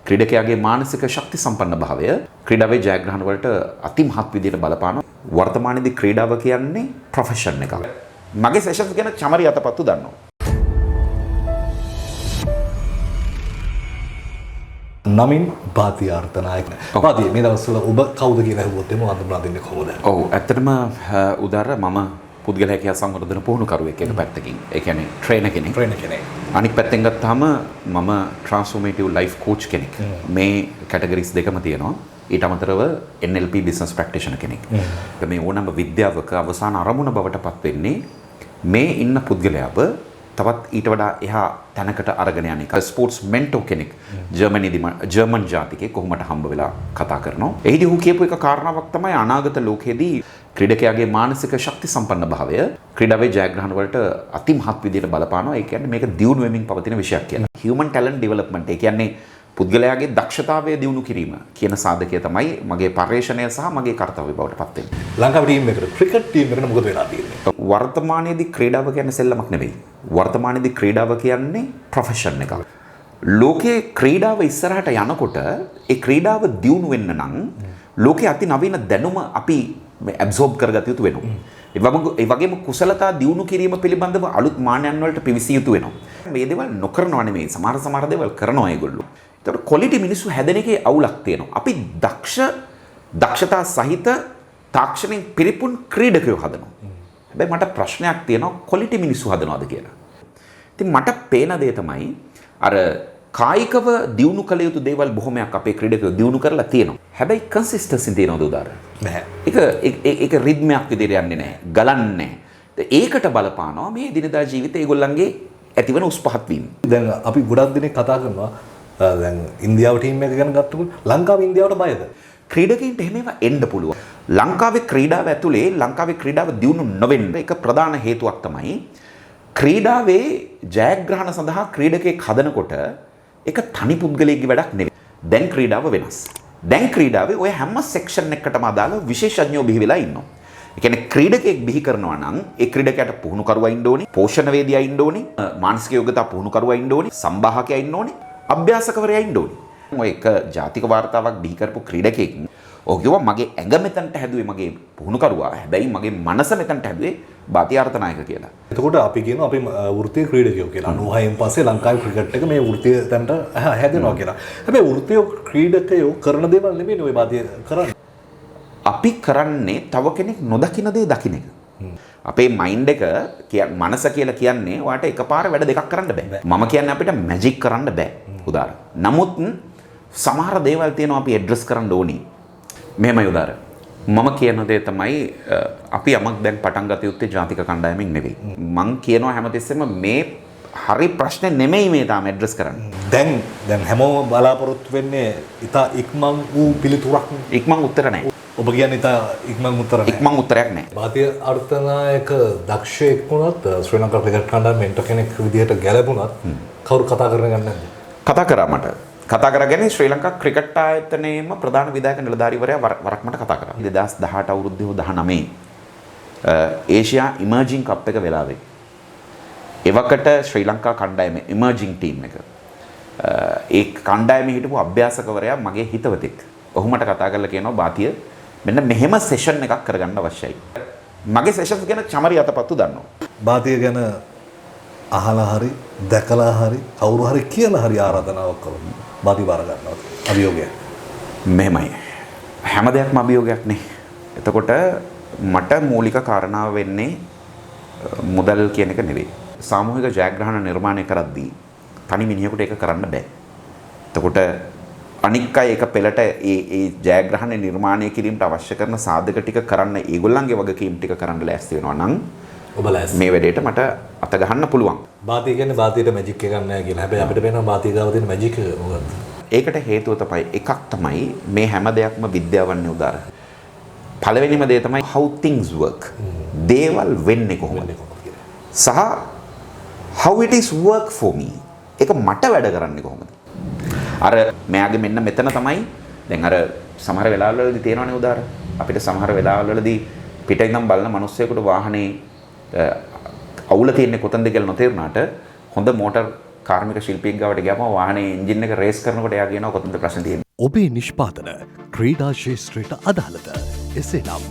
ක්‍රීඩකයාගේ මානසික ශක්ති සම්පන්න භාවය ක්‍රීඩාවේ ජයග්‍රහණ වලට අතිමහත් විදිහට බලපාන වර්තමානයේදී ක්‍රීඩාව කියන්නේ ප්‍රොෆෙෂන් එකක්. මගේ සෙෂන්ස් ගැන චමරි අතපත්තු දන්නවා. නමින් භාතිය අර්ථනායක. භාතිය මේ දවස්වල ඔබ කවුද කියලා අහුවොත් එමු හඳුනා දෙන්නේ කොහොමද? ඔව් ඇත්තටම උදාර මම පුද්ගල හැකියා සංවර්ධන පුහුණුකරුවෙක් එක පැත්තකින්. ඒ කියන්නේ ට්‍රේනර් කෙනෙක්. අනිත් පැත්තෙන් ගත්තාම මම ට්‍රාන්ස්ෆෝමේටිව් ලයිෆ් කෝච් කෙනෙක්. මේ කැටගරිස් දෙකම තියෙනවා. ඊට අමතරව NLP බිස්නස් ප්‍රැක්ටිෂනර් කෙනෙක්. මේ ඕනම විද්‍යාවක අවසාන අරමුණ බවට පත් වෙන්නේ මේ ඉන්න පුද්ගලයාව තවත් ඊට වඩා එහා තැනකට අරගෙන යන එක. ස්පෝර්ට්ස් මෙන්ටෝ කෙනෙක් ජර්මන් ජාතිකයෙක් කොහොමද හම්බ වෙලා කතා කරනවා. එහිදී ඔහු කියපු එක කාරණාවක් තමයි අනාගත ලෝකයේදී ක්‍රීඩකයාගේ මානසික ශක්ති සම්පන්න භාවය ක්‍රීඩාවේ ජයග්‍රහණ වලට අතිමහත් විදිහට බලපානවා. ඒ කියන්නේ මේක දියුණු වෙමින් පවතින විෂයක් කියලා. Human talent development. ඒ කියන්නේ පුද්ගලයාගේ දක්ෂතාවය දියුණු කිරීම කියන සාධකය තමයි මගේ පර්යේෂණය සහ මගේ කර්තව්‍ය බවට පත් වෙන්නේ. ලංකාවේ ටීම් එකට ක්‍රිකට් ටීම් එකට මොකද වෙලා තියෙන්නේ? වර්තමානයේදී ක්‍රීඩාව කියන්නේ සෙල්ලමක් නෙවෙයි. වර්තමානයේදී ක්‍රීඩාව කියන්නේ ප්‍රොෆෙෂන් එකක්. ලෝකයේ ක්‍රීඩාව ඉස්සරහට යනකොට ඒ ක්‍රීඩාව දියුණු වෙන්න නම් ලෝකයේ අති නවීන දැනුම අපි ඇබ්සෝබ් කරගත යුතු වෙනවා. ඒ වගේම කුසලතා දියුණු කිරීම පිළිබඳව අලුත් මානයන් වලට පිවිසිය යුතු වෙනවා. මේ දේවල් නොකරනව නෙමෙයි සමහර දේවල් කරනවා ඒගොල්ලෝ. ඒතකොට ක්වොලිටි මිනිස්සු හැදෙන එකේ අවුලක් තියෙනවා. අපි දක්ෂතා සහිත තාක්ෂණික පිරිපුන් ක්‍රීඩකයෝ හදනවා. හැබැයි මට ප්‍රශ්නයක් තියෙනවා ක්වොලිටි මිනිස්සු හදනවද කියලා. ඉතින් මට පේන දේ තමයි අර කායිකව දියුණු කළ යුතු දේවල් බොහොමයක් අපේ ක්‍රීඩකයෝ දියුණු කරලා තියෙනවා. හැබැයි කන්සිස්ටන්සි තියෙනවද උදාර? නැහැ. ඒක රිද්මයක් විදිහට යන්නේ නැහැ. ගලන්නේ නැහැ. ඒකට බලපානවා මේ දිනදා ජීවිතේ ඒගොල්ලන්ගේ ඇතිවන උස් පහත් වීම. දැන් අපි ගොඩක් දිනේ කතා කරනවා දැන් ඉන්දියාව ටීම් එක ගැන ගත්තොත් ලංකාව ඉන්දියාවට බයද? ක්‍රීඩකයින්ට එහෙම ඒවා එන්න පුළුවන්. ලංකාවේ ක්‍රීඩාව ඇතුලේ ලංකාවේ ක්‍රීඩාව දියුණු නොවෙන්න එක ප්‍රධාන හේතුවක් තමයි ක්‍රීඩාවේ ජයග්‍රහණ සඳහා ක්‍රීඩකයෙක් හදනකොට ඒක තනි පුද්ගලයෙක්ගේ වැඩක් නෙවෙයි. දැන් ක්‍රීඩාව වෙනස්. දැන් ක්‍රීඩාවේ ඔය හැම සෙක්ෂන් එකකටම අදාළ විශේෂඥයෝ බිහි වෙලා ඉන්නවා. ඒ කියන්නේ ක්‍රීඩකයෙක් බිහි කරනවා නම් ඒ ක්‍රීඩකයාට පුහුණුකරුවා ඉන්න ඕනේ, පෝෂණවේදියා ඉන්න ඕනේ, මානසික යෝග්‍යතා පුහුණුකරුවා ඉන්න ඕනේ, සම්බාහකයා ඉන්න ඕනේ, අභ්‍යාසකවරයා ඉන්න ඕනේ. ඔය එක ජාතික වාර්තාවක් බිහි කරපු ක්‍රීඩකයෙක් ඔහු කිව්වා මගේ ඇඟ මෙතනට හැදුවේ මගේ පුහුණුකරුවා. හැබැයි මගේ මනස මෙතනට හැදුවේ භාතිය අර්ථනායක කියලා. එතකොට අපි කියනවා අපි වෘත්තීය ක්‍රීඩකයෝ කියලා. 96න් පස්සේ ලංකාවේ ක්‍රිකට් එක මේ වෘත්තීය තැනට හැදෙනවා කියලා. හැබැයි වෘත්තීය ක්‍රීඩකයෝ කරන දේවල් නෙමෙයි ඔය භාතිය කරන්නේ. අපි කරන්නේ තව කෙනෙක් නොදකින දේ දකින්න එක. අපේ මයින්ඩ් එක මනස කියලා කියන්නේ ඔයාට එකපාර වැඩ දෙකක් කරන්න බෑ. මම කියන්නේ අපිට මැජික් කරන්න බෑ. උදාහරණ. නමුත් සමහර දේවල් තියෙනවා අපි ඇඩ්‍රස් කරන්න ඕනේ. මෙහෙමයි උදාහරණ. මම කියන දේ තමයි අපි යමක් දැන් පටන් ගත යුත්තේ ජාතික කණ්ඩායමෙන් නෙවෙයි. මං කියනවා හැමතිස්සෙම මේ හරි ප්‍රශ්නේ නෙමෙයි මේ තාම ඇඩ්‍රස් කරන්නේ. දැන් හැමෝම බලාපොරොත්තු වෙන්නේ ඉතා ඉක්මන් වූ පිළිතුරක්. ඉක්මන් උත්තර නැහැ. ඔබ කියන්නේ ඉතා ඉක්මන් උත්තර නැහැ. ඉක්මන් උත්තරයක් නැහැ. භාතිය අර්ථනායක දක්ෂයෙක් වුණත් ශ්‍රී ලංකා ක්‍රිකට් කණ්ඩායම මෙන්ටර් කෙනෙක් විදිහට ගැලපුණත් කවුරු කතා කරගෙන ගන්නේ නැද්ද? කතා කරා මට. කතා කරගෙන ශ්‍රී ලංකා ක්‍රිකට් ආයතනයේම ප්‍රධාන විධායක නිලධාරීවරයා වරක් මට කතා කරා. 2018 අවුරුද්දේ 19 ඒෂියා ඉමර්ජින් කප් එක වෙලාවේ. එවකට ශ්‍රී ලංකා කණ්ඩායමේ ඉමර්ජින් ටීම් එක. ඒ කණ්ඩායමේ හිටපු අභ්‍යාසකවරයා මගේ හිතවතෙක්. ඔහු මට කතා කරලා කියනවා භාතිය මෙන්න මෙහෙම සෙෂන් එකක් කරගන්න අවශ්‍යයි. මගේ සෙෂන්ස් ගැන චමරි අතපත්තු දන්නවා. භාතිය ගැන අහලා හරි දැකලා හරි කවුරු හරි කියලා හරි ආරාධනාවක් කළොත් භාතිය බාර ගන්නවා. අභියෝගයක්. මෙහෙමයි. හැම දෙයක්ම අභියෝගයක් නේ. එතකොට මට මූලික කාරණාව වෙන්නේ මුදල් කියන එක නෙවෙයි. සාමූහික ජයග්‍රහණ නිර්මාණය කරද්දී තනි මිනිහෙකුට ඒක කරන්න බෑ. එතකොට අනික් අය ඒක පෙළට ඒ ජයග්‍රහණ නිර්මාණය කිරීමට අවශ්‍ය කරන සාධක ටික කරන්න ඒගොල්ලන්ගේ වගකීම් ටික කරන්න ලෑස්ති වෙනවා නම් ඔබ ලෑස්ති මේ වැඩේට මට අත ගහන්න පුළුවන්. භාතිය කියන්නේ භාතියට මැජික් එකක් නැහැ කියලා. හැබැයි අපිට පේනවා භාතිය ගාව තියෙන මැජික් එක මොකක්ද? ඒකට හේතුව තමයි එකක් තමයි මේ හැම දෙයක්ම විද්‍යාවන්නේ උදාර. පළවෙනිම දේ තමයි how things work. දේවල් වෙන්නේ කොහොමද? සහ how it is work for me. ඒක මට වැඩ කරන්නේ කොහොමද? අර මෙයාගේ මෙන්න මෙතන තමයි දැන් අර සමහර වෙලාවවලදී තියෙනවනේ උදාර. අපිට සමහර වෙලාවවලදී පිටින් ඉඳන් බලන මිනිස්සෙකුට වාහනේ අවුල තියෙන්නේ කොතනද කියලා නොතේරුණාට හොඳ මෝටර් කාර්මික ශිල්පියෙක් ගාවට ගියාම වාහනේ එන්ජින් එක රේස් කරනකොට එයා කියනවා කොතනද ප්‍රශ්නේ තියෙන්නේ. ඔබේ නිෂ්පාදන ක්‍රීඩා ශේෂත්‍රයට අදාළද? එසේනම්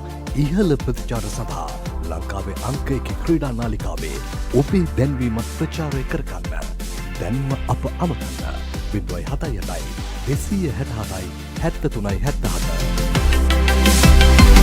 ඉහළ ප්‍රතිචාර සඳහා ලංකාවේ අංක 1 ක්‍රීඩා නාලිකාවේ ඔබේ දැන්වීමත් ප්‍රචාරය කරගන්න. දැන්ම අප අමතන්න 07 267 73 77